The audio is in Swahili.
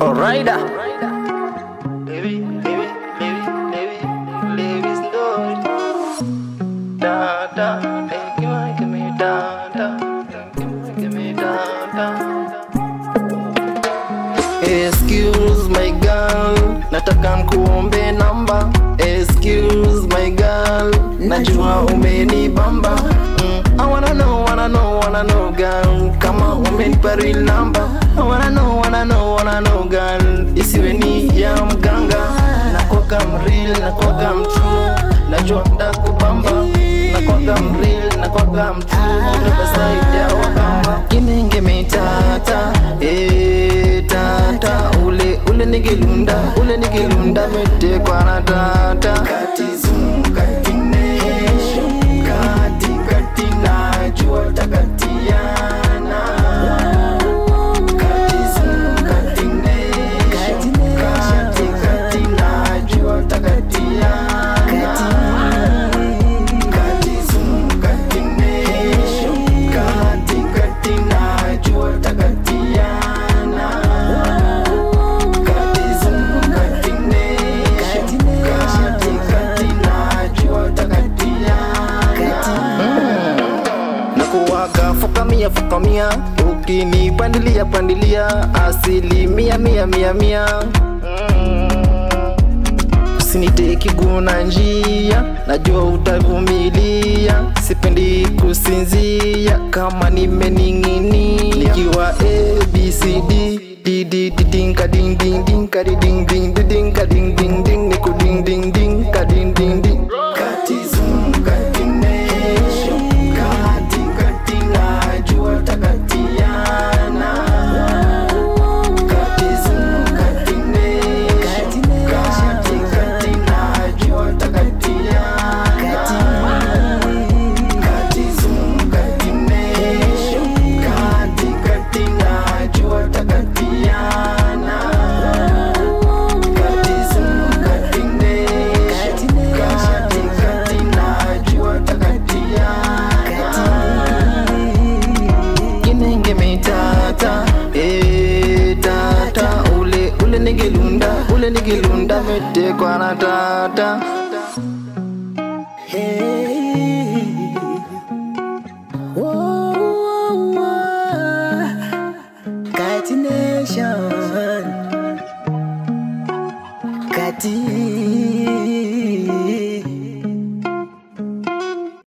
Alright. Excuse my girl, nataka nikuombe namba. Excuse my girl, najua umenibamba. I wanna know girl, kama umenipa real number. I wanna know girl, isiwe ni ya mganga. Nakuwaka mreal, nakuwaka mtrue, najua ndakubamba. Nakuwaka mreal, nakuwaka mtrue, unabeba side ya wakamba. Give me tata, tata. Ule nigilunda, mete kwa na tata. Kati zoom, kati nation, kati najua takatiana. Kati zoom, kati nation, kati najua takatiana. Kati zoom, kati nation, kati najua takatiana. Fukamia, ukinipandilia asilimia mia. Usiniteki guna njia, najua utavumilia. Sipendi kusinzia kama nimeningini. Nikiwa ABCD dinka ding ding ding kadi ding ding dinka ding ding ding niku ding ding ding kadi ding ding. Kati zoom kati nation, kati najua takatiana. Kati zoom kati nation, kati najua takatiana. Kati zoom kati nation, kati najua takatiana. Kati zoom kati nation, kati najua takatiana. Give me tata, tata. Ule nigilunda, mete kwa na tata.